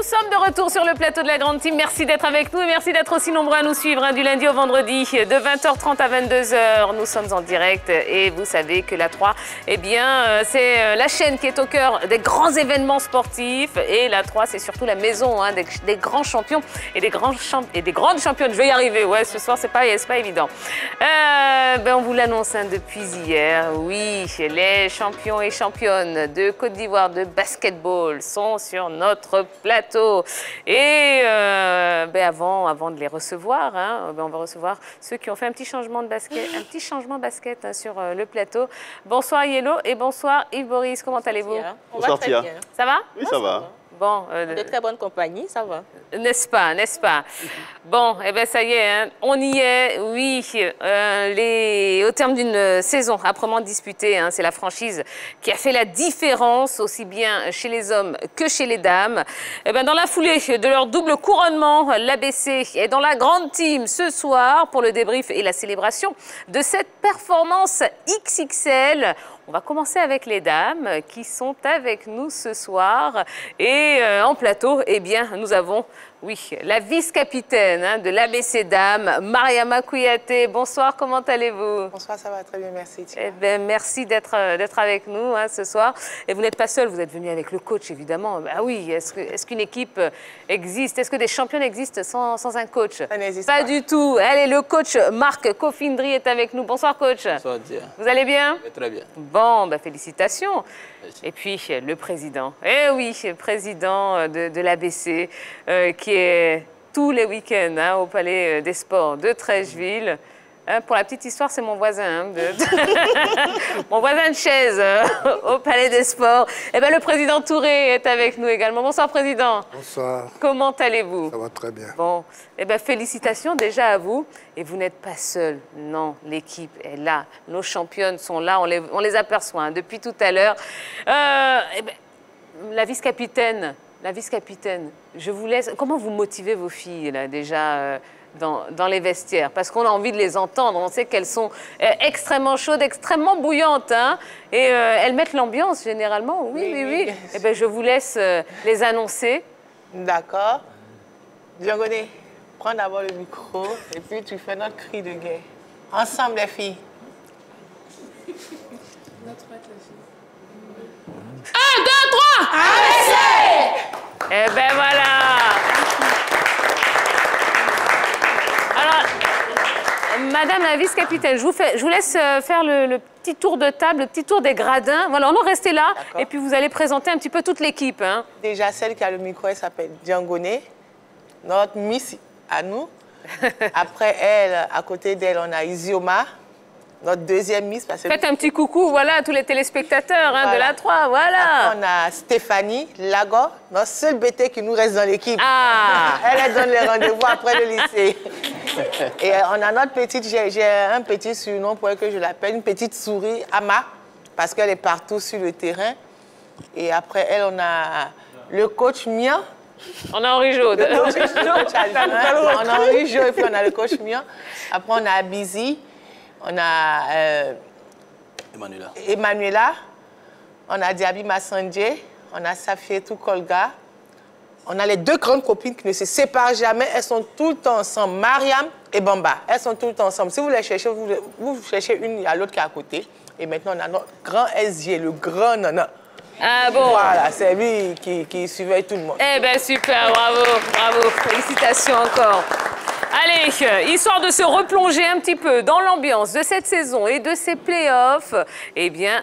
sommes de retour sur le plateau de la Grande Team. Merci d'être avec nous et merci d'être aussi nombreux à nous suivre du lundi au vendredi de 20h30 à 22h. Nous sommes en direct et vous savez que la 3, eh bien, c'est la chaîne qui est au cœur des grands événements sportifs et la 3, c'est surtout la maison des grands champions et des grandes championnes. Je vais y arriver, ouais, ce soir, c'est pas évident. On vous l'annonce depuis hier, oui, les champions et championnes de Côte d'Ivoire de basketball sont sur notre plateau. Et avant de les recevoir, on va recevoir ceux qui ont fait un petit changement de basket, sur le plateau. Bonsoir Yellow et bonsoir Yves Boris, comment allez-vous? On va très bien. Ça va? Oui, ça va. Bon, de très bonne compagnie, ça va. N'est-ce pas? Bon, ça y est, on y est, oui. Au terme d'une saison âprement disputée, c'est la franchise qui a fait la différence, aussi bien chez les hommes que chez les dames. Dans la foulée de leur double couronnement, l'ABC est dans la Grande Team ce soir pour le débrief et la célébration de cette performance XXL. On va commencer avec les dames qui sont avec nous ce soir. Et en plateau, nous avons, la vice-capitaine de l'ABC Dames, Mariama Kouyaté. Bonsoir, comment allez-vous? Bonsoir, ça va très bien, merci. Merci d'être avec nous ce soir. Et vous n'êtes pas seul, vous êtes venu avec le coach, évidemment. Oui, est-ce qu'une équipe existe? Est-ce que des championnes existent sans un coach? Ça n'existe pas. Pas du tout. Allez, le coach Marc Kofindri est avec nous. Bonsoir, coach. Bonsoir, Dia. Vous allez bien? Très bien. Bon, félicitations. Merci. Et puis, le président. Le président de l'ABC, qui est tous les week-ends au Palais des Sports de Trècheville. Pour la petite histoire, c'est mon voisin, mon voisin de chaise au Palais des Sports. Le président Touré est avec nous également. Bonsoir, président. Bonsoir. Comment allez-vous? Ça va très bien. Bon, félicitations déjà à vous. Et vous n'êtes pas seul. Non, l'équipe est là. Nos championnes sont là. On les aperçoit depuis tout à l'heure. La vice-capitaine, je vous laisse. Comment vous motivez vos filles là déjà dans les vestiaires? Parce qu'on a envie de les entendre. On sait qu'elles sont extrêmement chaudes, extrêmement bouillantes. Et elles mettent l'ambiance généralement. Oui. Je vous laisse les annoncer. D'accord. Djangoné, prends d'abord le micro et puis tu fais notre cri de guerre. Ensemble, les filles. 1, 2, 3! ABC! Voilà! Alors, Madame la vice-capitaine, je vous laisse faire le petit tour de table, le petit tour des gradins. Voilà, on va rester là et puis vous allez présenter un petit peu toute l'équipe. Déjà, celle qui a le micro, elle s'appelle Djangoné, notre Miss à nous. Après elle, à côté d'elle, on a Isioma, notre deuxième Miss. Faites un petit coucou à tous les téléspectateurs de la 3, voilà. Après, on a Stéphanie Lago, notre seule BT qui nous reste dans l'équipe. Elle donne les rendez-vous après le lycée. Et on a notre petite, j'ai un petit surnom pour elle que je l'appelle, une petite souris, Ama, parce qu'elle est partout sur le terrain. Et après elle, on a le coach Mia. On a Henri Jaude. On a Henri Jaude et puis on a le coach Mia. Après, on a Abizi. On a Emmanuela, on a Diaby Massandje, on a Safietou Kolga. On a les deux grandes copines qui ne se séparent jamais. Elles sont tout le temps ensemble, Mariam et Bamba. Elles sont tout le temps ensemble. Si vous les cherchez, vous cherchez une, il y a l'autre qui est à côté. Et maintenant, on a notre grand SG, le grand Nana. Ah bon? Voilà, c'est lui qui surveille tout le monde. Super, bravo. Félicitations encore. Allez, histoire de se replonger un petit peu dans l'ambiance de cette saison et de ces playoffs,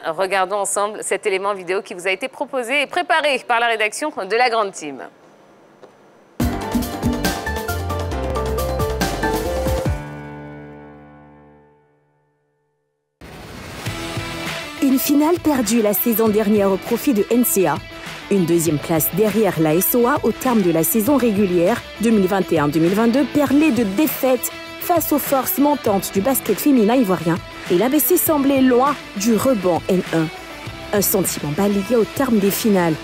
regardons ensemble cet élément vidéo qui vous a été proposé et préparé par la rédaction de la Grande Team. Une finale perdue la saison dernière au profit de NCA. Une deuxième place derrière la SOA au terme de la saison régulière 2021-2022 perlée de défaites face aux forces montantes du basket féminin ivoirien et l'ABC semblait loin du rebond N1. Un sentiment balayé au terme des finales.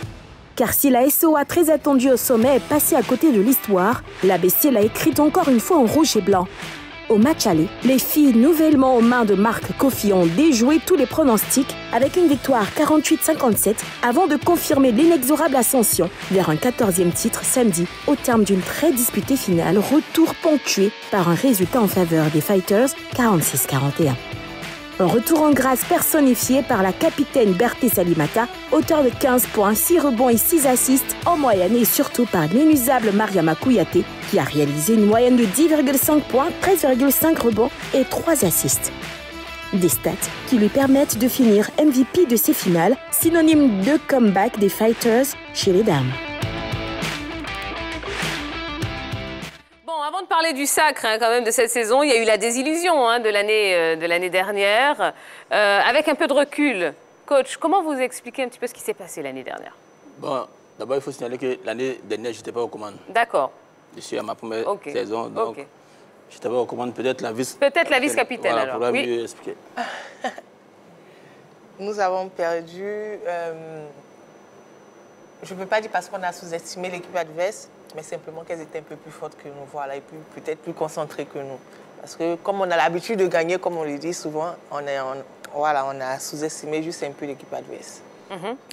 Car si la SOA très attendue au sommet est passée à côté de l'histoire, l'ABC l'a écrite encore une fois en rouge et blanc. Au match aller, les filles nouvellement aux mains de Marc Kofi ont déjoué tous les pronostics avec une victoire 48-57 avant de confirmer l'inexorable ascension vers un 14e titre samedi au terme d'une très disputée finale, retour ponctué par un résultat en faveur des Fighters 46-41. Un retour en grâce personnifié par la capitaine Berthé Salimata, auteur de 15 points, 6 rebonds et 6 assists en moyenne, et surtout par l'inusable Mariama Kouyaté, qui a réalisé une moyenne de 10,5 points, 13,5 rebonds et 3 assists. Des stats qui lui permettent de finir MVP de ces finales, synonyme de comeback des Fighters chez les dames. Avant de parler du sacre quand même de cette saison, il y a eu la désillusion de l'année dernière. Avec un peu de recul, coach, comment vous expliquez un petit peu ce qui s'est passé l'année dernière? Bon, d'abord, il faut signaler que l'année dernière, je n'étais pas aux commandes. D'accord. Je suis à ma première saison, donc je n'étais pas aux commandes. Peut-être la vice-capitaine, voilà, alors. Pour mieux expliquer. Nous avons perdu... je ne peux pas dire parce qu'on a sous-estimé l'équipe adverse, mais simplement qu'elles étaient un peu plus fortes que nous, voilà, et peut-être plus concentrées que nous. Parce que comme on a l'habitude de gagner, comme on le dit souvent, on a sous-estimé juste un peu l'équipe adverse.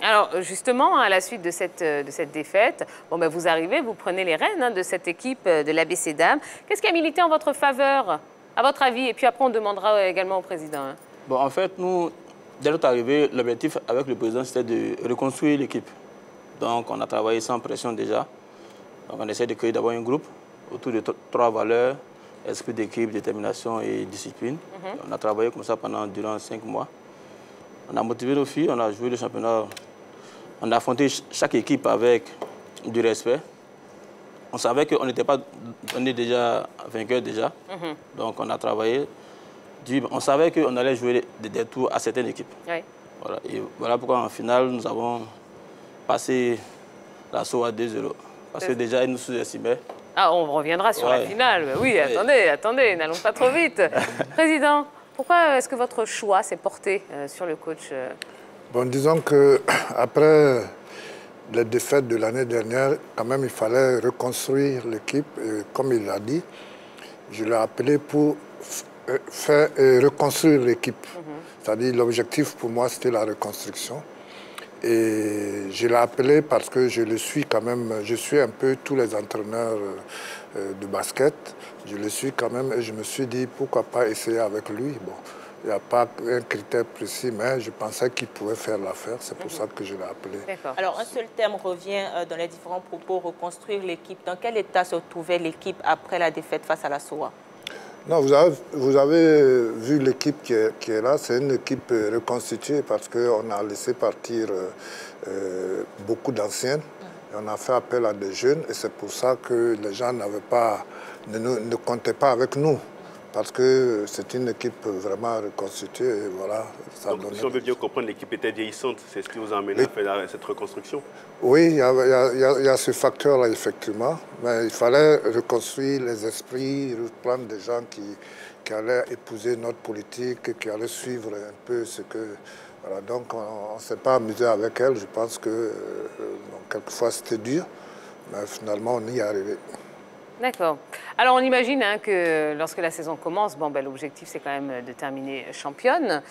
Alors justement, à la suite de cette défaite, vous arrivez, vous prenez les rênes de cette équipe de l'ABC Dames. Qu'est-ce qui a milité en votre faveur, à votre avis? Et puis après, on demandera également au président. Bon, en fait, nous, dès notre arrivée, l'objectif avec le président, c'était de reconstruire l'équipe. Donc, on a travaillé sans pression déjà. Donc, on essaie de créer d'abord un groupe autour de 3 valeurs, esprit d'équipe, détermination et discipline. On a travaillé comme ça durant 5 mois. On a motivé nos filles, on a joué le championnat. On a affronté chaque équipe avec du respect. On savait qu'on n'était pas déjà vainqueurs déjà. Donc, on a travaillé. On savait qu'on allait jouer des tours à certaines équipes. Oui. Voilà. Et voilà pourquoi en finale, nous avons passé la SOA 2-0. Parce que déjà, ils nous sous-estimaient. Ah, on reviendra sur la finale. Oui, attendez, n'allons pas trop vite. Président, pourquoi est-ce que votre choix s'est porté sur le coach? Bon, disons qu'après la défaite de l'année dernière, quand même, il fallait reconstruire l'équipe. Comme il l'a dit, je l'ai appelé pour reconstruire l'équipe. C'est-à-dire, l'objectif pour moi, c'était la reconstruction. Et je l'ai appelé parce que je le suis quand même, je suis un peu tous les entraîneurs de basket, je le suis quand même et je me suis dit pourquoi pas essayer avec lui. Bon, il n'y a pas un critère précis, mais je pensais qu'il pouvait faire l'affaire, c'est pour ça que je l'ai appelé. Alors un seul terme revient dans les différents propos, reconstruire l'équipe. Dans quel état se trouvait l'équipe après la défaite face à la SOA? Non, vous avez vu l'équipe qui est là, c'est une équipe reconstituée parce qu'on a laissé partir beaucoup d'anciennes. On a fait appel à des jeunes et c'est pour ça que les gens ne comptaient pas avec nous. Parce que c'est une équipe vraiment reconstituée. Et voilà, donc, si on veut bien comprendre, l'équipe était vieillissante. C'est ce qui vous a amené à faire cette reconstruction? Oui, il y a ce facteur-là, effectivement. Mais il fallait reconstruire les esprits, reprendre des gens qui allaient épouser notre politique, qui allaient suivre un peu ce que... Voilà, donc, on ne s'est pas amusé avec elle. Je pense que quelquefois, c'était dur. Mais finalement, on y est arrivé. D'accord. Alors, on imagine que lorsque la saison commence, l'objectif, c'est quand même de terminer championne.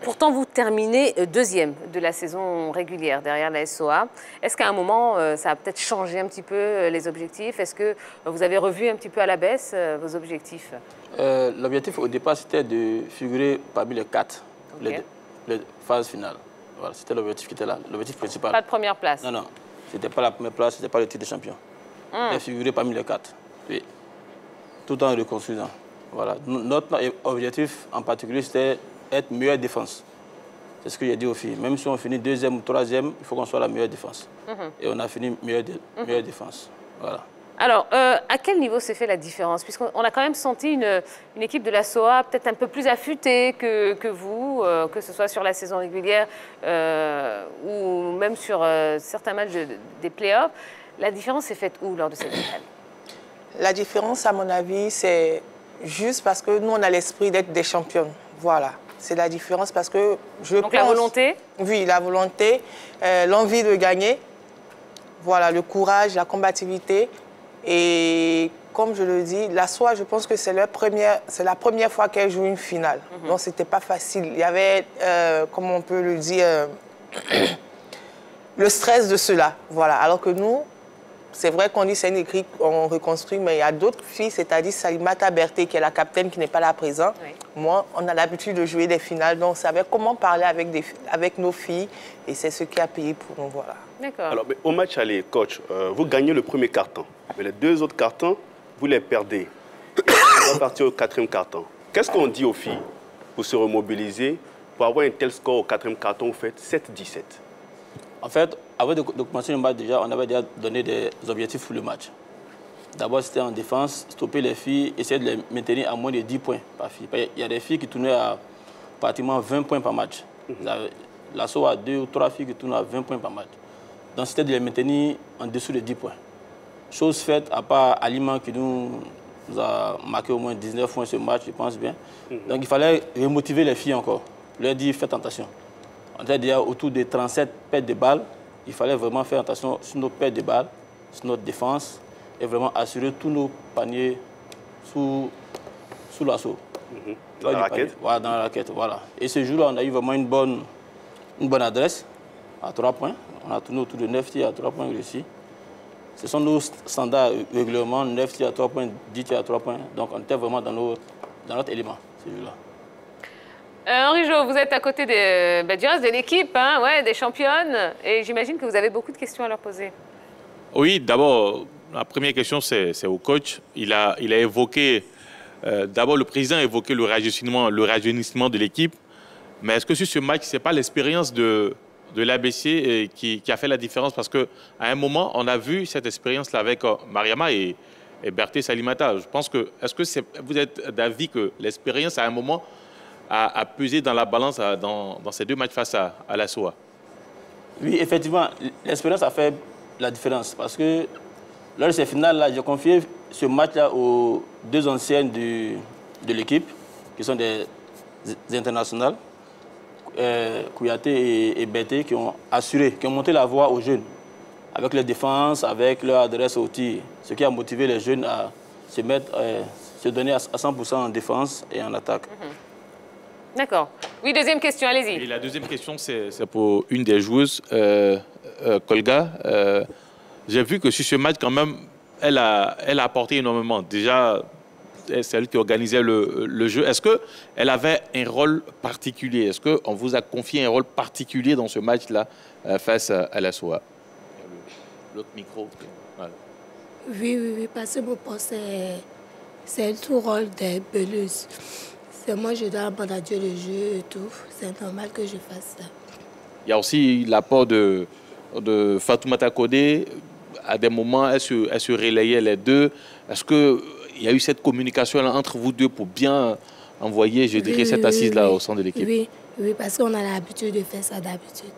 Pourtant, vous terminez deuxième de la saison régulière derrière la SOA. Est-ce qu'à un moment, ça a peut-être changé un petit peu les objectifs? Est-ce que vous avez revu un petit peu à la baisse vos objectifs? L'objectif au départ, c'était de figurer parmi les 4, les phases finales. Voilà, c'était l'objectif qui était là, l'objectif principal. Pas de première place? Non, non. Ce n'était pas la première place, ce n'était pas le titre de champion. Et figurer parmi les 4, oui. Tout en reconstruisant. Voilà. Notre objectif en particulier, c'était être meilleure défense. C'est ce que j'ai dit aux filles. Même si on finit 2e ou 3e, il faut qu'on soit la meilleure défense. Et on a fini meilleure défense. Voilà. Alors, à quel niveau s'est fait la différence? Puisqu'on a quand même senti une équipe de la SOA peut-être un peu plus affûtée que vous, que ce soit sur la saison régulière ou même sur certains matchs des playoffs. La différence s'est faite où lors de cette finale? La différence, à mon avis, c'est juste parce que nous, on a l'esprit d'être des champions. Voilà. C'est la différence parce que je pense... la volonté? Oui, la volonté, l'envie de gagner. Voilà, le courage, la combativité. Et comme je le dis, la SOA, je pense que c'est la première fois qu'elle joue une finale. Donc, ce n'était pas facile. Il y avait, comment on peut le dire, le stress de cela. Voilà. Alors que nous, c'est vrai qu'on dit c'est une équipe, on reconstruit, mais il y a d'autres filles, c'est-à-dire Salimata Berté, qui est la capitaine, qui n'est pas là présent. Oui. Moi, on a l'habitude de jouer des finales, donc on savait comment parler avec nos filles, et c'est ce qui a payé pour nous. Voilà. D'accord. Alors, au match aller, coach, vous gagnez le premier carton, mais les 2 autres cartons, vous les perdez. On va partir au 4e carton. Qu'est-ce qu'on dit aux filles pour se remobiliser, pour avoir un tel score au 4e carton, vous faites 7-17? En fait, avant de commencer le match, déjà, on avait déjà donné des objectifs pour le match. D'abord, c'était en défense, stopper les filles, essayer de les maintenir à moins de 10 points par fille. Il y a des filles qui tournaient à pratiquement 20 points par match. L'assaut a 2 ou 3 filles qui tournent à 20 points par match. Donc, c'était de les maintenir en dessous de 10 points. Chose faite, à part Alima qui nous a marqué au moins 19 points ce match, je pense bien. Donc, il fallait remotiver les filles encore. Leur dire, faites attention. On était déjà autour de 37 pertes de balles. Il fallait vraiment faire attention sur nos pertes de balles, sur notre défense, et vraiment assurer tous nos paniers sous l'assaut. Dans la raquette? Voilà, dans la raquette, voilà. Et ce jour-là, on a eu vraiment une bonne adresse à 3 points. On a tourné autour de 9 tirs à 3 points réussis. Ce sont nos standards régulièrement, 9 tirs à 3 points, 10 tirs à 3 points. Donc on était vraiment dans notre élément, ce jour-là. Henri Jo, vous êtes à côté de l'équipe, hein, ouais, des championnes, et j'imagine que vous avez beaucoup de questions à leur poser. Oui, d'abord, la première question, c'est au coach. Il a évoqué, d'abord le président a évoqué le rajeunissement de l'équipe, mais est-ce que sur ce match, ce n'est pas l'expérience de l'ABC qui a fait la différence? Parce qu'à un moment, on a vu cette expérience-là avec Mariama et Berté Salimata. Je pense que, vous êtes d'avis que l'expérience, à un moment, a pesé dans la balance dans ces 2 matchs face à la SOA? Oui, effectivement, l'expérience a fait la différence. Parce que lors de ces finales-là, j'ai confié ce match-là aux 2 anciennes de l'équipe, qui sont des internationales, Kouyaté et Berté, qui ont assuré, qui ont monté la voie aux jeunes, avec leur défense, avec leur adresse au tir, ce qui a motivé les jeunes à se donner à 100% en défense et en attaque. D'accord. Oui, deuxième question, allez-y. Et la deuxième question, c'est pour une des joueuses, Kolga. J'ai vu que sur ce match, quand même, elle a apporté énormément. Déjà, c'est elle qui organisait le jeu. Est-ce qu'elle avait un rôle particulier? Est-ce qu'on vous a confié un rôle particulier dans ce match-là face à la SOA? L'autre micro. Voilà. Oui, parce que mon poste, c'est le tout rôle des beleuses. C'est moi, je dois manager le jeu et tout. C'est normal que je fasse ça. Il y a aussi l'apport de Fatoumata Kodé. À des moments, elle se relayait les deux. Est-ce qu'il y a eu cette communication entre vous deux pour bien envoyer, je dirais, cette assise-là au sein de l'équipe? Oui, parce qu'on a l'habitude de faire ça d'habitude.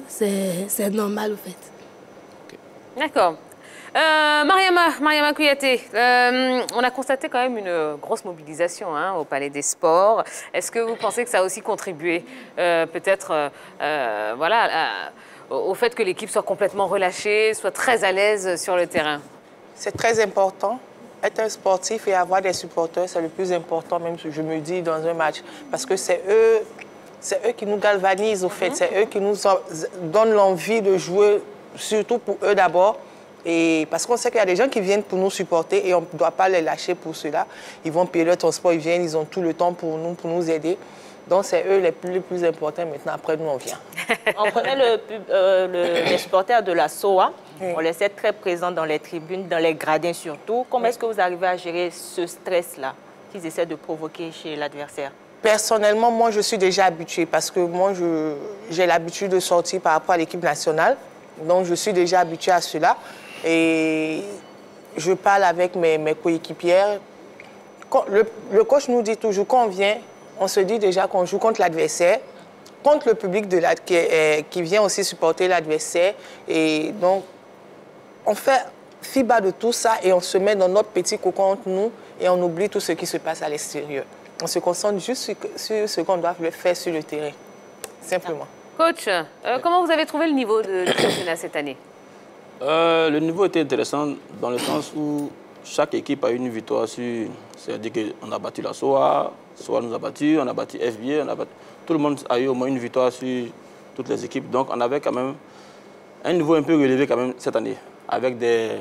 C'est normal, en fait. Okay. D'accord. Mariama Kouyaté, on a constaté quand même une grosse mobilisation au Palais des Sports. Est-ce que vous pensez que ça a aussi contribué peut-être au fait que l'équipe soit complètement relâchée, soit très à l'aise sur le terrain? C'est très important. Être un sportif et avoir des supporters, c'est le plus important, même si je me dis, dans un match. Parce que c'est eux qui nous galvanisent, au fait. C'est eux qui nous donnent l'envie de jouer, surtout pour eux d'abord. Et parce qu'on sait qu'il y a des gens qui viennent pour nous supporter et on ne doit pas les lâcher pour cela. Ils vont payer leur transport, ils viennent, ils ont tout le temps pour nous aider. Donc c'est eux les plus importants. Maintenant, après nous, on vient. On prenait les supporters de la SOA. On les sait très présents dans les tribunes, dans les gradins surtout. Comment est-ce que vous arrivez à gérer ce stress-là qu'ils essaient de provoquer chez l'adversaire? Personnellement, moi, je suis déjà habituée parce que moi, j'ai l'habitude de sortir par rapport à l'équipe nationale. Donc, je suis déjà habituée à cela. Et je parle avec mes coéquipières. Le coach nous dit toujours, quand on vient, on se dit déjà qu'on joue contre l'adversaire, contre le public qui vient aussi supporter l'adversaire. Et donc, on fait fi-bas de tout ça et on se met dans notre petit cocon entre nous et on oublie tout ce qui se passe à l'extérieur. On se concentre juste sur ce qu'on doit faire sur le terrain, simplement. Coach, comment vous avez trouvé le niveau du championnat cette année? Le niveau était intéressant dans le sens où chaque équipe a eu une victoire sur... C'est-à-dire qu'on a battu la SOA, SOA nous a battu, on a battu FBA, tout le monde a eu au moins une victoire sur toutes les équipes. Donc on avait quand même un niveau un peu relevé quand même cette année, avec des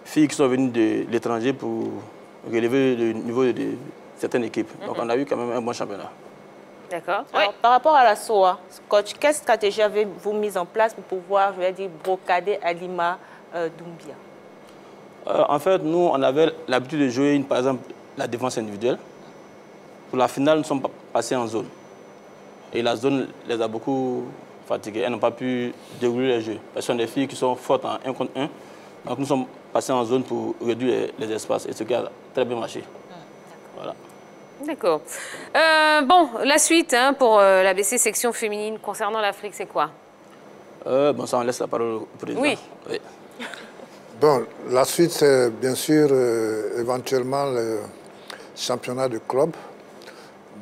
filles qui sont venues de l'étranger pour relever le niveau de certaines équipes. Donc on a eu quand même un bon championnat. D'accord. Par rapport à la SOA, coach, quelle stratégie avez-vous mise en place pour pouvoir, je vais dire, brocader Halima Doumbia? En fait, nous, on avait l'habitude de jouer, par exemple, la défense individuelle. Pour la finale, nous sommes passés en zone. Et la zone les a beaucoup fatiguées. Elles n'ont pas pu dérouler les jeux. Ce sont des filles qui sont fortes en 1 contre 1. Donc nous sommes passés en zone pour réduire les espaces. Et ce qui a très bien marché. Voilà. D'accord. Bon, la suite pour l'ABC section féminine concernant l'Afrique, c'est quoi? Bon, ça, on laisse la parole au président. Oui. Bon, la suite, c'est bien sûr éventuellement le championnat de club.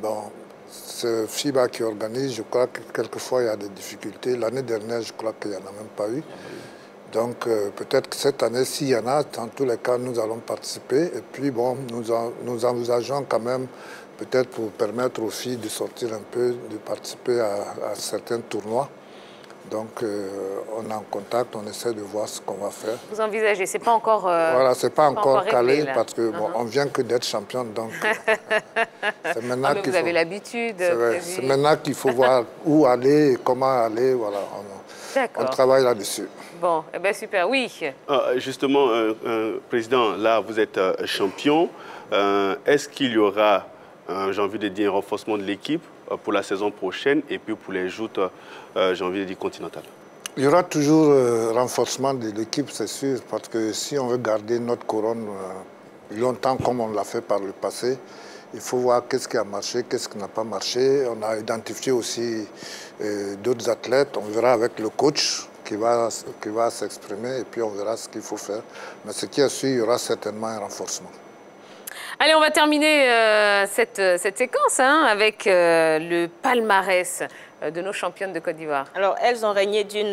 Bon, c'est FIBA qui organise. Je crois que quelquefois, il y a des difficultés. L'année dernière, je crois qu'il n'y en a même pas eu. Donc, peut-être que cette année, s'il y en a, dans tous les cas, nous allons participer. Et puis, bon, nous envisageons quand même, peut-être pour permettre aux filles de sortir un peu, de participer à certains tournois. Donc, on est en contact, on essaie de voir ce qu'on va faire. Vous envisagez, c'est pas encore... voilà, c'est pas encore calé réglé, parce que bon, on vient que d'être championne, donc c'est maintenant vous avez l'habitude. C'est maintenant qu'il faut voir où aller et comment aller, voilà. On travaille là-dessus. Bon, eh bien super, oui. Justement, Président, là, vous êtes champion. Est-ce qu'il y aura, j'ai envie de dire, un renforcement de l'équipe pour la saison prochaine et puis pour les joutes, j'ai envie de dire, continentales? Il y aura toujours renforcement de l'équipe, c'est sûr, parce que si on veut garder notre couronne longtemps comme on l'a fait par le passé, il faut voir qu'est-ce qui a marché, qu'est-ce qui n'a pas marché. On a identifié aussi d'autres athlètes. On verra avec le coach qui va s'exprimer et puis on verra ce qu'il faut faire. Mais ce qui est sûr, il y aura certainement un renforcement. Allez, on va terminer cette séquence avec le palmarès de nos championnes de Côte d'Ivoire. Alors, elles ont régné d'une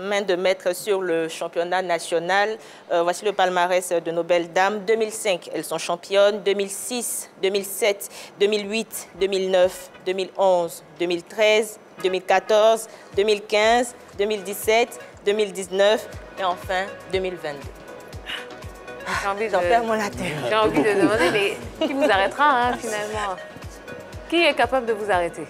main de maître sur le championnat national. Voici le palmarès de nos belles dames. 2005, elles sont championnes. 2006, 2007, 2008, 2009, 2011, 2013, 2014, 2015, 2017, 2019 et enfin 2022. J'ai envie J'en perds mon latin. J'ai envie de demander, mais qui vous arrêtera finalement? Qui est capable de vous arrêter?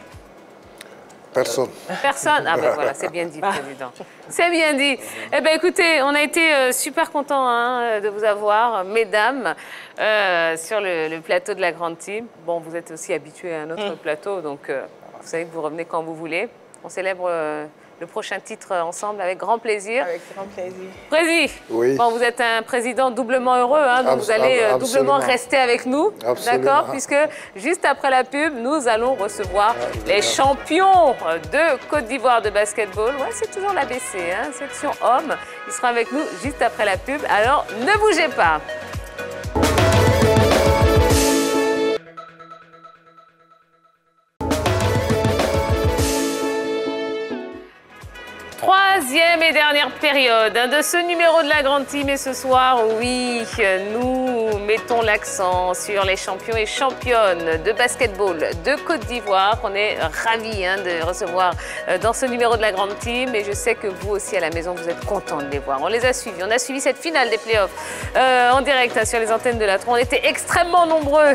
Personne. Personne? Ah ben voilà, c'est bien dit, Président. C'est bien dit. Eh bien écoutez, on a été super contents de vous avoir, mesdames, sur le plateau de la Grande Team. Bon, vous êtes aussi habitués à notre plateau, donc vous savez que vous revenez quand vous voulez. On célèbre le prochain titre ensemble avec grand plaisir. Avec grand plaisir. Président, oui. Bon, vous êtes un président doublement heureux, donc vous allez doublement rester avec nous, d'accord? Puisque juste après la pub, nous allons recevoir les champions de Côte d'Ivoire de basketball. Ouais, c'est toujours l'ABC, section hommes. Il sera avec nous juste après la pub, alors ne bougez pas. Troisième et dernière période de ce numéro de la Grande Team. Et ce soir, oui, nous mettons l'accent sur les champions et championnes de basketball de Côte d'Ivoire qu'on est ravis de recevoir dans ce numéro de la Grande Team. Et je sais que vous aussi à la maison, vous êtes contents de les voir. On les a suivis. On a suivi cette finale des playoffs en direct sur les antennes de la 3. On était extrêmement nombreux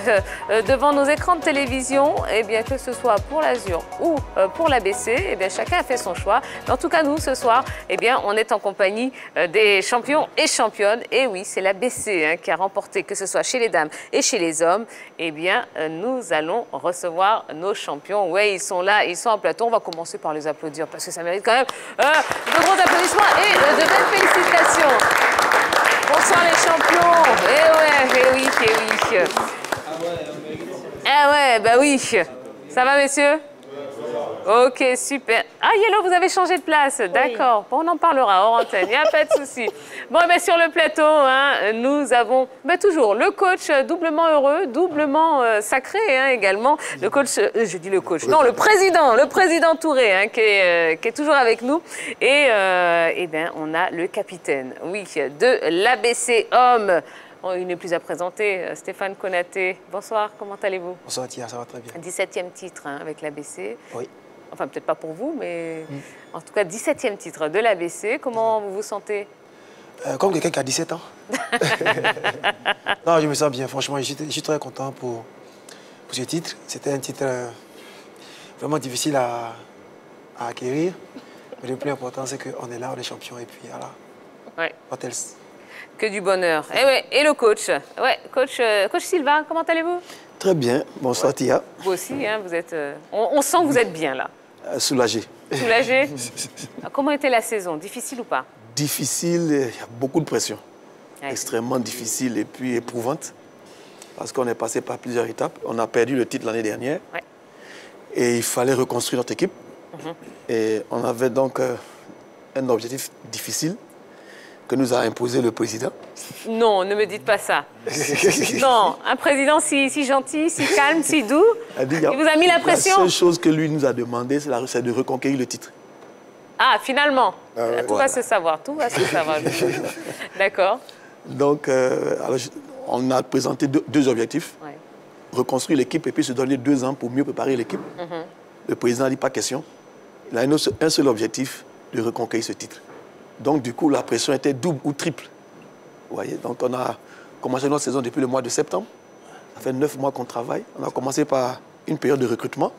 devant nos écrans de télévision. Et bien que ce soit pour l'Azur ou pour l'ABC, et bien chacun a fait son choix. Mais en tout cas, nous, ce soir, eh bien, on est en compagnie des champions et championnes. Et oui, c'est l'ABC qui a remporté, que ce soit chez les dames et chez les hommes. Eh bien, nous allons recevoir nos champions. Oui, ils sont là, ils sont en plateau. On va commencer par les applaudir parce que ça mérite quand même de gros applaudissements et de belles félicitations. Bonsoir les champions. Eh oui. Ah ouais, bah oui. Ça va, messieurs? Ok, super. Ah, Yellow, vous avez changé de place. D'accord. Bon, on en parlera hors antenne. Il n'y a pas de souci. Bon, ben, sur le plateau, hein, nous avons toujours le coach doublement heureux, doublement sacré également. Le coach, je dis le coach, non, le président Touré, hein, qui est toujours avec nous. Et ben, on a le capitaine, oui, de l'ABC Homme. Oh, il n'est plus à présenter, Stéphane Konaté. Bonsoir, comment allez-vous? Bonsoir Tia, ça va très bien. 17e titre avec l'ABC. Oui. Enfin, peut-être pas pour vous, mais en tout cas, 17e titre de l'ABC. Comment vous vous sentez? Comme quelqu'un qui a 17 ans. Non, je me sens bien, franchement, je suis très content pour ce titre. C'était un titre vraiment difficile à acquérir. Mais le plus important, c'est qu'on est là, on est champion, et puis voilà. Ouais. What else? Que du bonheur. Et le coach. Ouais, coach Silva, comment allez-vous? Très bien. Bonsoir Tia. Vous aussi, hein, vous êtes. On sent que vous êtes bien là. Soulagé. Soulagé. Comment était la saison? Difficile ou pas? Difficile, il y a beaucoup de pression. Ouais. Extrêmement difficile et puis éprouvante. Parce qu'on est passé par plusieurs étapes. On a perdu le titre l'année dernière. Ouais. Et il fallait reconstruire notre équipe. Et on avait donc un objectif difficile que nous a imposé le président. Non, ne me dites pas ça. Non, un président si gentil, si calme, si doux, il vous a mis la pression. La seule chose que lui nous a demandé, c'est de reconquérir le titre. Ah, finalement, tout va se savoir, tout va se savoir. D'accord. Donc, alors, on a présenté deux objectifs. Ouais. Reconstruire l'équipe et puis se donner 2 ans pour mieux préparer l'équipe. Le président n'a dit pas question. Il a un seul objectif, de reconquérir ce titre. Donc, du coup, la pression était double ou triple. Vous voyez, donc on a commencé notre saison depuis le mois de septembre. Ça fait 9 mois qu'on travaille. On a commencé par une période de recrutement.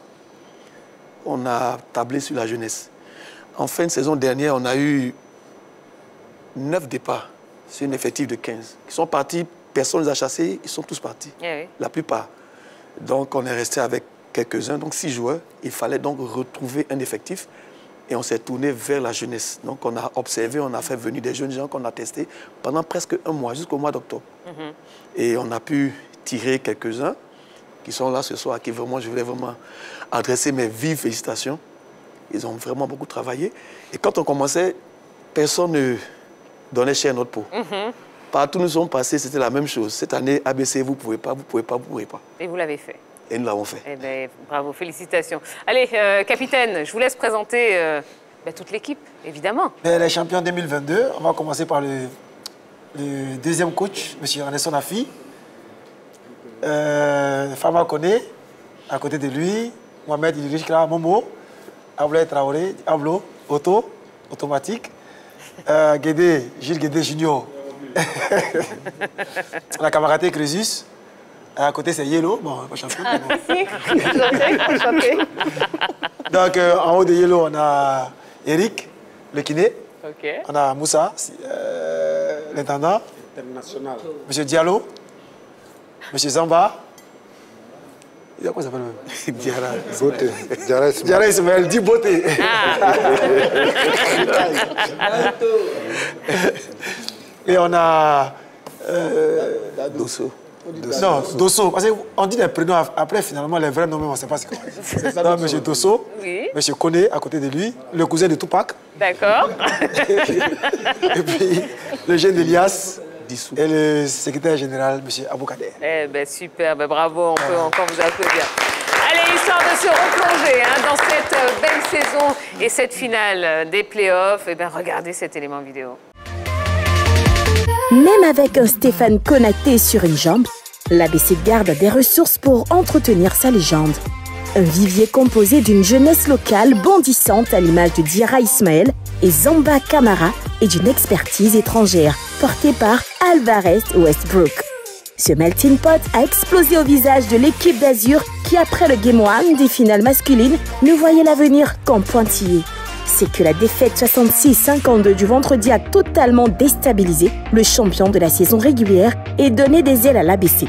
On a tablé sur la jeunesse. En fin de saison dernière, on a eu 9 départs sur un effectif de 15. Ils sont partis, personne ne les a chassés, ils sont tous partis. Oui. La plupart. Donc, on est resté avec quelques-uns, donc 6 joueurs. Il fallait donc retrouver un effectif. Et on s'est tourné vers la jeunesse. Donc, on a observé, on a fait venir des jeunes gens qu'on a testés pendant presque 1 mois, jusqu'au mois d'octobre. Et on a pu tirer quelques-uns qui sont là ce soir, à qui vraiment, je voulais vraiment adresser mes vives félicitations. Ils ont vraiment beaucoup travaillé. Et quand on commençait, personne ne donnait cher à notre peau. Partout où nous sommes passés, c'était la même chose. Cette année, ABC, vous ne pouvez pas, vous ne pouvez pas, vous ne pouvez pas. Et vous l'avez fait. Et nous l'avons fait. Eh bien, bravo, félicitations. Allez, capitaine, je vous laisse présenter toute l'équipe, évidemment. Les champions 2022, on va commencer par le deuxième coach, M. Anderson Afi. Fama Kone, à côté de lui, Mohamed Idriss Kra Momo, Ablaye Traoré, Ablo, Auto, automatique. Gilles Guédé Junior, la camarade Crésus. À côté, c'est Yellow. Bon, pas champion. Donc, en haut de Yellow, on a Eric, le kiné. Okay. On a Moussa, l'intendant. International. Monsieur Diallo. Monsieur Zamba. Il y a quoi ça s'appelle même? Diarra. Beauté. Diarra Ismaël, dit beauté. Et on a... Dosso. Non, Dosso. Parce qu'on dit des prénoms, après, finalement, les vrais noms, on ne sait pas ce qu'on dit. Non, M. Dosso, oui. M. Koné, à côté de lui, le cousin de Tupac. D'accord. Et puis, le jeune Elias et le secrétaire général, M. Aboukader. Eh bien, super, bravo, on peut encore vous applaudir. Allez, histoire de se replonger dans cette belle saison et cette finale des playoffs, regardez cet élément vidéo. Même avec un Stéphane Konaté sur une jambe, l'ABC garde des ressources pour entretenir sa légende. Un vivier composé d'une jeunesse locale bondissante à l'image de Diarra Ismaël et Zamba Camara et d'une expertise étrangère portée par Alvarez Westbrook. Ce melting pot a explosé au visage de l'équipe d'Azur qui, après le Game 1 des finales masculines, ne voyait l'avenir qu'en pointillé. C'est que la défaite 66-52 du vendredi a totalement déstabilisé le champion de la saison régulière et donné des ailes à l'ABC.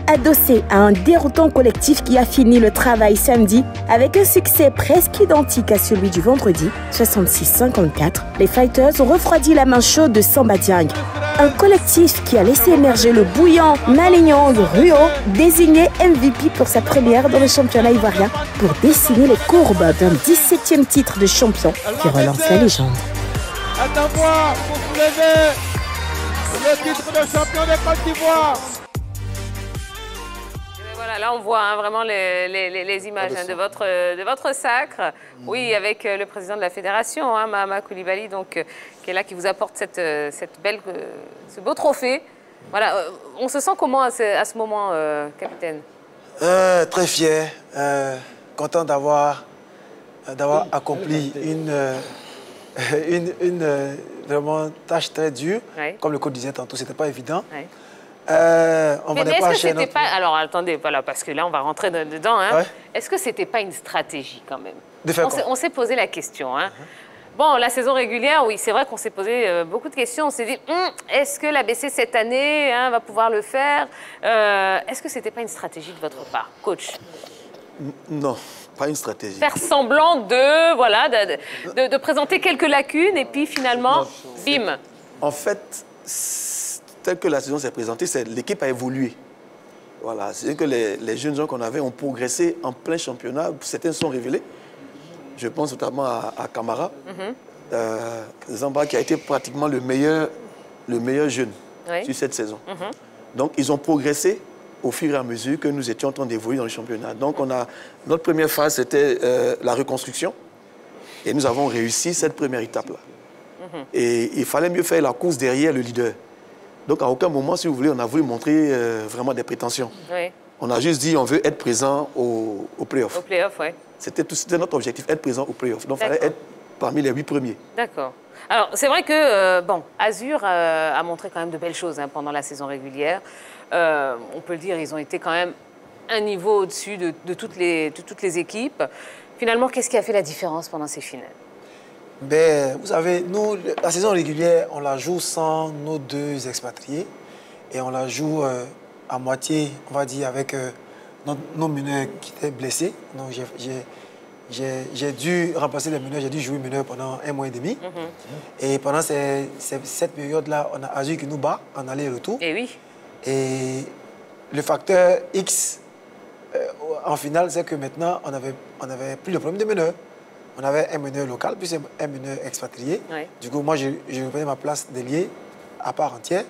adossé à un déroutant collectif qui a fini le travail samedi avec un succès presque identique à celui du vendredi, 66-54. Les Fighters ont refroidi la main chaude de Samba Dieng. Un collectif qui a laissé émerger le bouillant Malignon de Ruo, désigné MVP pour sa première dans le championnat ivoirien, pour dessiner les courbes d'un 17e titre de champion qui relance la légende. Attends-moi pour soulever le titre de champion de Côte d'Ivoire. Voilà, là on voit hein, vraiment les images hein, de votre sacre. Oui, avec le président de la fédération, hein, Mahama Koulibaly, donc, qui est là, qui vous apporte ce beau trophée. Voilà, on se sent comment à ce moment, capitaine? Très fier, content d'avoir accompli une vraiment tâche très dure. Ouais. Comme le coach disait tantôt, c'était pas évident. Ouais. Mais est-ce que c'était pas... Alors attendez, voilà, parce que là on va rentrer dedans. Hein. Ouais. Est-ce que c'était pas une stratégie quand même? De faire quoi? On s'est posé la question. Hein. Bon, la saison régulière, oui, c'est vrai qu'on s'est posé beaucoup de questions. On s'est dit, est-ce que l'ABC cette année hein, va pouvoir le faire? Est-ce que c'était pas une stratégie de votre part, coach? Non. Pas une stratégie. Faire semblant de présenter quelques lacunes et puis finalement, bim. En fait, tel que la saison s'est présentée, l'équipe a évolué. Voilà, c'est que les jeunes gens qu'on avait ont progressé en plein championnat. Certains sont révélés. Je pense notamment à Camara, Zamba qui a été pratiquement le meilleur jeune sur cette saison. Donc ils ont progressé au fur et à mesure que nous étions en train d'évoluer dans le championnat. Donc, notre première phase, c'était la reconstruction. Et nous avons réussi cette première étape-là. Et il fallait mieux faire la course derrière le leader. Donc, à aucun moment, si vous voulez, on a voulu montrer vraiment des prétentions. Oui. On a juste dit on veut être présent au play-off. Au play-off, oui. C'était notre objectif, être présent au play-off. Donc, il fallait être parmi les 8 premiers. D'accord. Alors, c'est vrai que, Azur a montré quand même de belles choses hein, pendant la saison régulière. On peut le dire, ils ont été quand même un niveau au-dessus de toutes les équipes. Finalement, qu'est-ce qui a fait la différence pendant ces finales? Ben, vous savez, nous, la saison régulière, on la joue sans nos 2 expatriés. Et on la joue à moitié, on va dire, avec nos meneurs qui étaient blessés. Donc, j'ai dû remplacer les meneurs, j'ai dû jouer meneur pendant 1 mois et demi. Et pendant cette période-là, on a Azur qui nous bat en aller-retour. Et oui. Et le facteur X, en finale, c'est que maintenant, on avait plus le problème de meneur. On avait un meneur local, puis un meneur expatrié. Oui. Du coup, moi, je reprenais ma place d'ailier à part entière.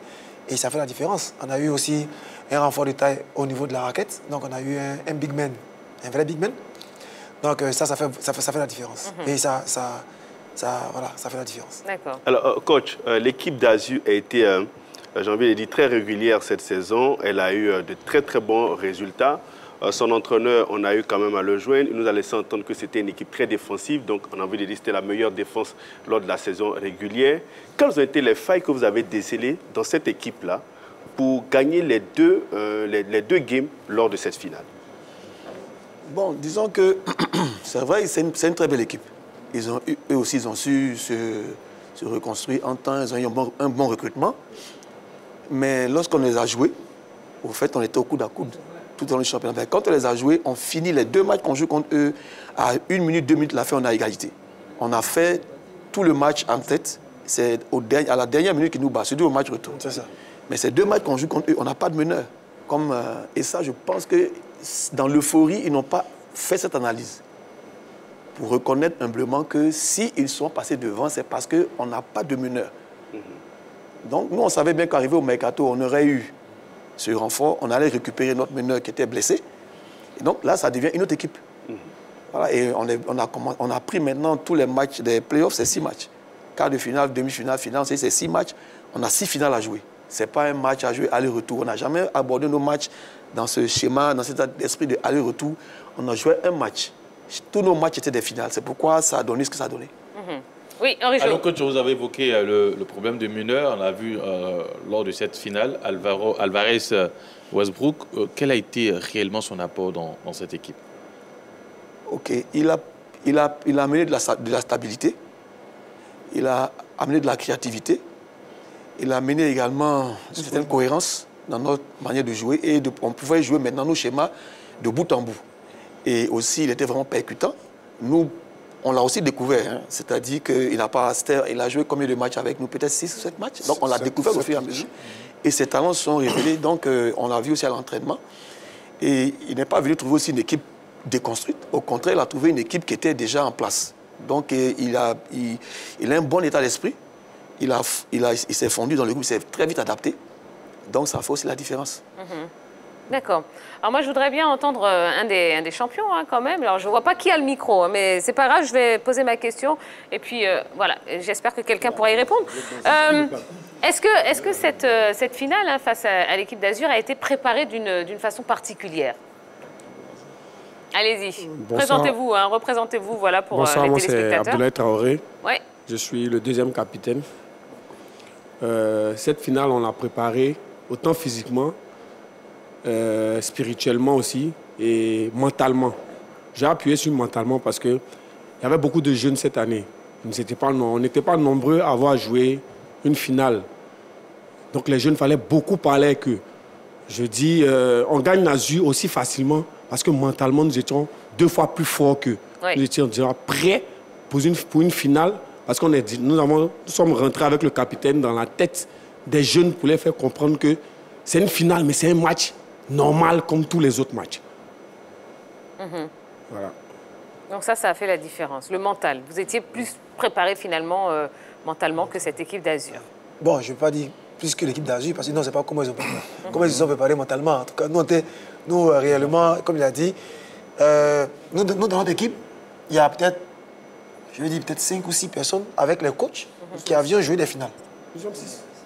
Et ça fait la différence. On a eu aussi un renfort de taille au niveau de la raquette. Donc, on a eu un big man, un vrai big man. Donc, ça fait la différence. Et ça fait la différence. D'accord. Alors, coach, l'équipe d'Azur a été... j'ai envie de dire, très régulière cette saison. Elle a eu de très, très bons résultats. Son entraîneur, on a eu quand même à le joindre. Il nous a laissé entendre que c'était une équipe très défensive. Donc, on a envie de dire que c'était la meilleure défense lors de la saison régulière. Quelles ont été les failles que vous avez décelées dans cette équipe-là pour gagner les deux games lors de cette finale? Bon, disons que c'est vrai, c'est une très belle équipe. Eux aussi, ils ont su se reconstruire en temps. Ils ont eu un bon recrutement. Mais lorsqu'on les a joués, au fait, on était au coude à coude tout dans le championnat. Mais quand on les a joués, on finit les 2 matchs qu'on joue contre eux à 1 minute, 2 minutes, la fin, on a égalité. On a fait tout le match en tête. C'est à la dernière minute qu'ils nous battent. C'est au match retour. C'est ça. Mais ces 2 matchs qu'on joue contre eux, on n'a pas de meneur. Et ça, je pense que dans l'euphorie, ils n'ont pas fait cette analyse. Pour reconnaître humblement que s'ils sont passés devant, c'est parce qu'on n'a pas de meneur. Donc, nous, on savait bien qu'arrivé au mercato, on aurait eu ce renfort, on allait récupérer notre meneur qui était blessé. Et donc, là, ça devient une autre équipe. Voilà, et on a pris maintenant tous les matchs des playoffs, c'est 6 matchs. Quart de finale, demi-finale, finale, c'est 6 matchs. On a 6 finales à jouer. Ce n'est pas un match à jouer aller-retour. On n'a jamais abordé nos matchs dans ce schéma, dans cet esprit de aller-retour. On a joué un match. Tous nos matchs étaient des finales. C'est pourquoi ça a donné ce que ça a donné. Oui, Henri Jo. Alors, coach, vous avez évoqué le problème de meneur. On l'a vu lors de cette finale, Alvarez-Westbrook. Quel a été réellement son apport dans cette équipe? Ok, il a amené de la stabilité. Il a amené de la créativité. Il a amené également une certaine cohérence dans notre manière de jouer et on pouvait jouer maintenant nos schémas de bout en bout. Et aussi, il était vraiment percutant. Nous, on l'a aussi découvert, hein. C'est-à-dire qu'il n'a pas il a joué combien de matchs avec nous? Peut-être 6 ou 7 matchs. Donc on l'a découvert au fur et à mesure. Et ses talents se sont révélés, donc on l'a vu aussi à l'entraînement. Et il n'est pas venu trouver aussi une équipe déconstruite. Au contraire, il a trouvé une équipe qui était déjà en place. Donc il a un bon état d'esprit. Il s'est fondu dans le groupe, il s'est très vite adapté. Donc ça fait aussi la différence. D'accord. Alors moi, je voudrais bien entendre un des champions hein, quand même. Alors je ne vois pas qui a le micro, hein, mais c'est pas grave, je vais poser ma question. Et puis voilà, j'espère que quelqu'un pourra y répondre. Est-ce que cette finale hein, face à l'équipe d'Azur a été préparée d'une façon particulière? Allez-y, présentez-vous, hein, représentez-vous voilà, pour les téléspectateurs. Bonsoir, moi c'est Abdoulaye Traoré. Ouais. Je suis le deuxième capitaine. Cette finale, on l'a préparée autant physiquement, spirituellement aussi et mentalement. J'ai appuyé sur mentalement parce qu'il y avait beaucoup de jeunes cette année. On n'était pas nombreux à avoir joué une finale. Donc les jeunes, il fallait beaucoup parler avec eux. Je dis, on gagne Nazur aussi facilement parce que mentalement, nous étions 2 fois plus forts qu'eux. Oui. Nous étions déjà prêts pour une finale parce qu'on nous sommes rentrés avec le capitaine dans la tête des jeunes pour les faire comprendre que c'est une finale, mais c'est un match normal comme tous les autres matchs. Voilà. Donc ça a fait la différence. Le mental, vous étiez plus préparé finalement mentalement que cette équipe d'Azur. Bon, je ne vais pas dire plus que l'équipe d'Azur, parce que non, c'est pas comment ils ont préparé. Comment ils se sont préparés mentalement. En tout cas, nous réellement, comme il a dit, nous dans notre équipe, il y a peut-être, je veux dire, peut-être 5 ou 6 personnes avec les coachs qui avaient joué des finales.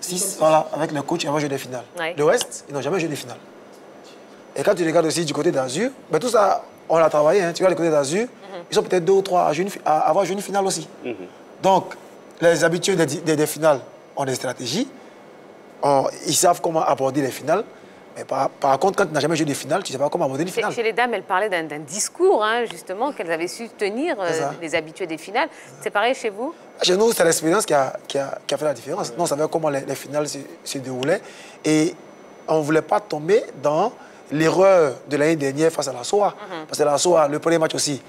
6, voilà, avec les coachs qui avaient joué des finales. Ouais. Le reste, ils n'ont jamais joué des finales. Et quand tu regardes aussi du côté d'Azur, ben tout ça, on l'a travaillé. Hein. Tu vois, le côté d'Azur, ils sont peut-être 2 ou 3 à avoir joué une finale aussi. Donc, les habitués des finales ont des stratégies. Ils savent comment aborder les finales. Mais par contre, quand tu n'as jamais joué des finales, tu ne sais pas comment aborder les finales. Chez les dames, elles parlaient d'un discours, hein, justement, qu'elles avaient su tenir, les habitués des finales. C'est pareil chez vous? Chez nous, c'est l'expérience qui a fait la différence. Nous, on savait comment les finales se déroulaient. Et on ne voulait pas tomber dans l'erreur de l'année dernière face à la SOA. Parce que la SOA, le premier match aussi,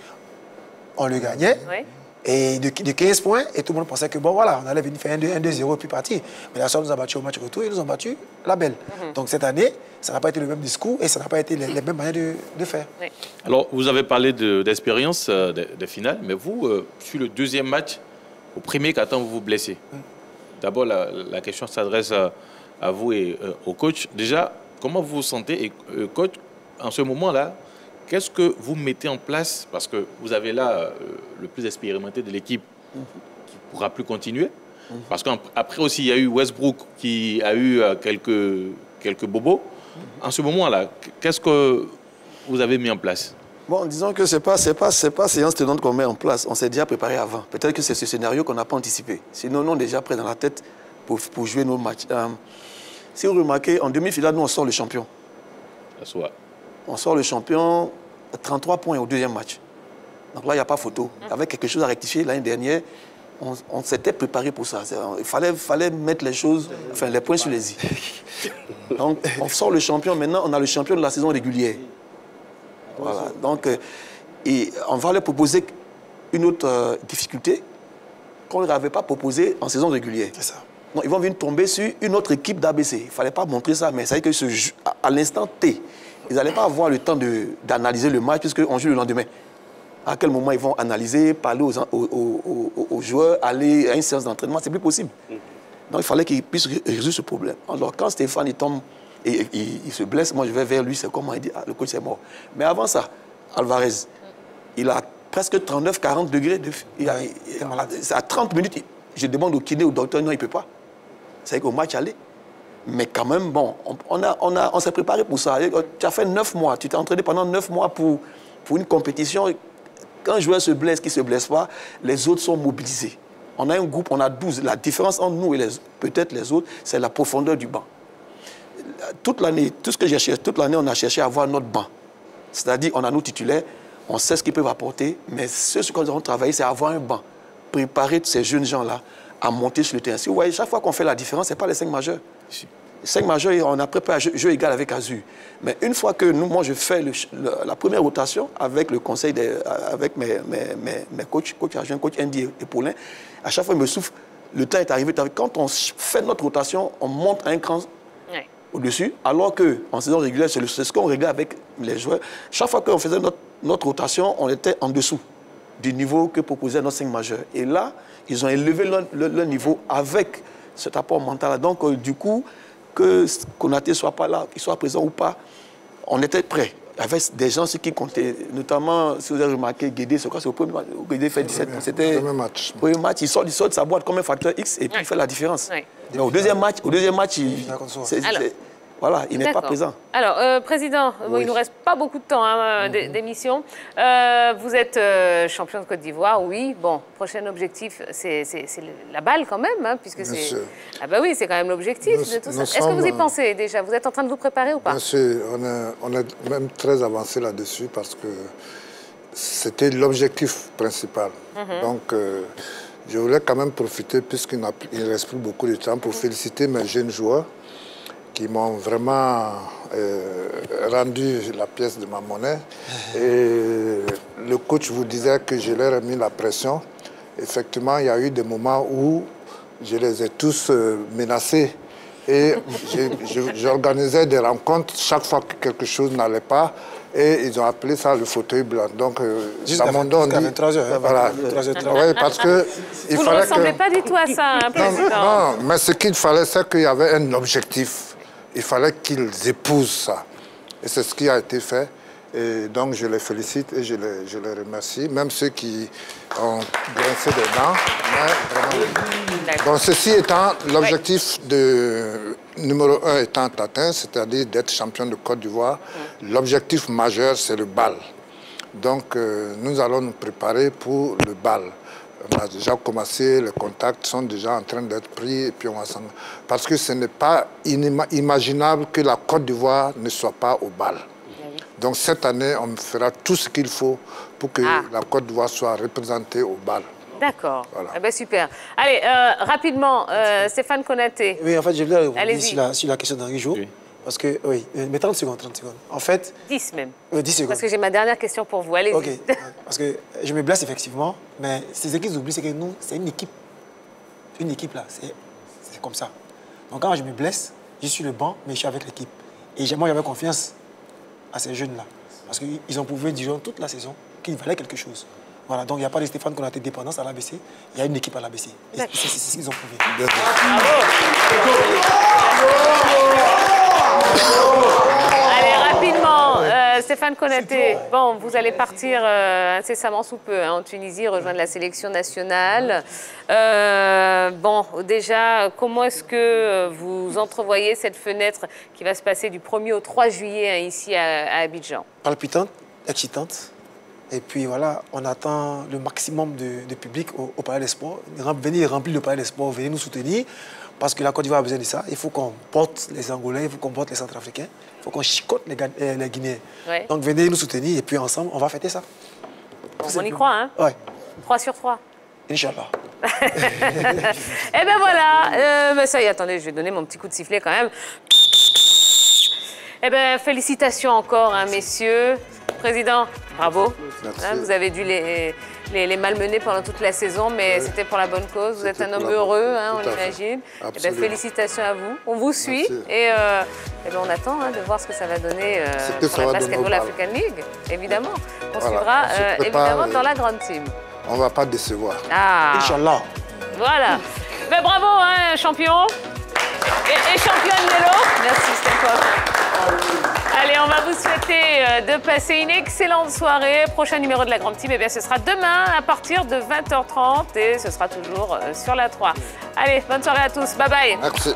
on le gagnait. Oui. Et de 15 points, et tout le monde pensait que bon, voilà, on allait venir faire 1-2-0 et puis partir. Mais la SOA nous a battu au match retour et ils nous ont battu la belle. Donc cette année, ça n'a pas été le même discours et ça n'a pas été les mêmes manières de faire. Oui. Alors, vous avez parlé d'expérience des finales, mais vous, sur le deuxième match, au premier quart-temps, vous vous blessez. D'abord, la question s'adresse à vous et au coach. Déjà, comment vous vous sentez, et coach, en ce moment-là, qu'est-ce que vous mettez en place? Parce que vous avez là le plus expérimenté de l'équipe qui ne pourra plus continuer. Parce qu'après aussi, il y a eu Westbrook qui a eu quelques bobos. En ce moment-là, qu'est-ce que vous avez mis en place? Bon, disons que ce n'est pas séance tenante qu'on met en place. On s'est déjà préparé avant. Peut-être que c'est ce scénario qu'on n'a pas anticipé. Sinon, nous, on est déjà prêts dans la tête pour jouer nos matchs. Si vous remarquez, en demi-finale, nous, on sort le champion. On sort le champion, 33 points au deuxième match. Donc là, il n'y a pas photo. Il y avait quelque chose à rectifier l'année dernière. On s'était préparé pour ça. Il fallait mettre les choses, enfin les points sur les i. Donc, on sort le champion. Maintenant, on a le champion de la saison régulière. Voilà. Donc, on va leur proposer une autre difficulté qu'on ne leur avait pas proposée en saison régulière. C'est ça. Donc, ils vont venir tomber sur une autre équipe d'ABC. Il ne fallait pas montrer ça, mais ça veut dire que à l'instant T, ils n'allaient pas avoir le temps d'analyser le match puisqu'on joue le lendemain. À quel moment ils vont analyser, parler aux joueurs, aller à une séance d'entraînement, c'est plus possible. Donc il fallait qu'ils puissent résoudre ce problème. Alors quand Stéphane il tombe et il se blesse, moi je vais vers lui, c'est comment il dit, ah, le coach c'est mort. Mais avant ça, Alvarez, il a presque 39-40 degrés. À 30 minutes, je demande au kiné, au docteur, non, il ne peut pas. C'est qu'au match aller. Mais quand même, bon, on s'est préparé pour ça. Tu as fait 9 mois, tu t'es entraîné pendant 9 mois pour une compétition. Quand un joueur se blesse, qui ne se blesse pas, les autres sont mobilisés. On a un groupe, on a 12. La différence entre nous et peut-être les autres, c'est la profondeur du banc. Toute l'année, tout ce que j'ai cherché, toute l'année, on a cherché à avoir notre banc. C'est-à-dire, on a nos titulaires, on sait ce qu'ils peuvent apporter, mais ce sur quoi nous avons travaillé, c'est avoir un banc. Préparer ces jeunes gens-là à monter sur le terrain. Si vous voyez, chaque fois qu'on fait la différence, ce n'est pas les 5 majeurs. 5 majeurs, on a préparé un jeu égal avec Azur. Mais une fois que moi, je fais la première rotation avec le conseil, avec mes coachs, coach Argent, coach Andy et Paulin, à chaque fois, il me souffle, le temps est arrivé. Quand on fait notre rotation, on monte un cran au-dessus, alors qu'en saison régulière, c'est ce qu'on réglait avec les joueurs. Chaque fois qu'on faisait notre rotation, on était en dessous du niveau que proposait notre 5 majeurs. Et là, ils ont élevé leur niveau avec cet apport mental. Donc, du coup, que Konaté ne soit pas là, qu'il soit présent ou pas, on était prêts. Avec des gens qui comptaient, notamment, si vous avez remarqué, Guédé, c'est quoi? C'est au premier match. Guédé fait 17. C'était le premier match. Il sort de sa boîte comme un facteur X et puis il fait la différence. Mais au deuxième match, voilà, il n'est pas présent. Alors, Président, il ne nous reste pas beaucoup de temps d'émission. Vous êtes champion de Côte d'Ivoire, oui. Bon, prochain objectif, c'est la balle quand même, hein, puisque c'est... Ah bah oui, c'est quand même l'objectif de tout ça. Est-ce que vous y pensez déjà? Vous êtes en train de vous préparer ou pas? Bien sûr, on est même très avancé là-dessus parce que c'était l'objectif principal. Donc, je voulais quand même profiter, puisqu'il ne reste plus beaucoup de temps, pour féliciter mes jeunes joueurs qui m'ont vraiment rendu la pièce de ma monnaie. Et le coach vous disait que je leur ai mis la pression. Effectivement, il y a eu des moments où je les ai tous menacés. Et j'organisais des rencontres chaque fois que quelque chose n'allait pas. Et ils ont appelé ça le fauteuil blanc. Donc, dans mon dos, on dit... 23h. Voilà. Oui, parce que... Vous ne ressemblez pas du tout à ça, hein, Président. Non, mais ce qu'il fallait, c'est qu'il y avait un objectif. Il fallait qu'ils épousent ça. Et c'est ce qui a été fait. Et donc, je les félicite et je les remercie. Même ceux qui ont grincé des dents. Donc, ceci étant, l'objectif numéro 1 étant atteint, c'est-à-dire d'être champion de Côte d'Ivoire, l'objectif majeur, c'est le bal. Donc, nous allons nous préparer pour le bal. On a déjà commencé, les contacts sont déjà en train d'être pris et puis on va s'en... Parce que ce n'est pas inimaginable que la Côte d'Ivoire ne soit pas au bal. Donc cette année, on fera tout ce qu'il faut pour que la Côte d'Ivoire soit représentée au bal. D'accord. Voilà. Eh ben, super. Allez, rapidement, Stéphane Konaté. Oui, en fait, je voulais revenir sur la question d'Henri Jo. Oui. Parce que, oui, mais 30 secondes. En fait... 10 même. 10 secondes. Parce que j'ai ma dernière question pour vous. Allez-y. OK. Parce que je me blesse effectivement, mais c'est ce qu'ils oublient, c'est que nous, c'est une équipe. Une équipe, là, c'est comme ça. Donc quand je me blesse, je suis le banc, mais je suis avec l'équipe. Et moi, j'avais confiance à ces jeunes-là. Parce qu'ils ont prouvé, disons, toute la saison qu'il valait quelque chose. Voilà, donc il n'y a pas de Stéphane qu'on a été dépendance à l'ABC, il y a une équipe à l'ABC. C'est ce qu'ils ont prouvé. Allez, rapidement, Stéphane Konaté, bon, vous allez partir incessamment sous peu en Tunisie, rejoindre la sélection nationale. Bon, déjà, comment est-ce que vous entrevoyez cette fenêtre qui va se passer du 1er au 3 juillet ici à Abidjan? Palpitante, excitante. Et puis voilà, on attend le maximum de public au Palais des Sports. Venez remplir le Palais des Sports, venez nous soutenir. Parce que la Côte d'Ivoire a besoin de ça. Il faut qu'on porte les Angolais, il faut qu'on porte les Centrafricains, il faut qu'on chicote les Guinéens. Ouais. Donc venez nous soutenir et puis ensemble, on va fêter ça. Bon, on y croit, hein? Ouais. 3 sur 3. Inch'Allah. Eh ben voilà, mais ça y est, attendez, je vais donner mon petit coup de sifflet quand même. Eh ben félicitations encore, hein, messieurs. Président, bravo. Hein, vous avez dû les malmener pendant toute la saison, mais c'était pour la bonne cause. Vous êtes un homme heureux, hein, on imagine. Eh ben, félicitations à vous. On vous suit et ben, on attend de voir ce que ça va donner pour la Basketball African League, évidemment. On suivra évidemment dans la grande team. On ne va pas décevoir. Ah. Inch'Allah. Voilà. Ben, bravo, hein, champion. Et championne Nello. Merci, Stéphane. Allez, on va vous souhaiter de passer une excellente soirée. Prochain numéro de la Grande Team, eh bien, ce sera demain à partir de 20h30 et ce sera toujours sur la 3. Allez, bonne soirée à tous. Bye bye. Merci.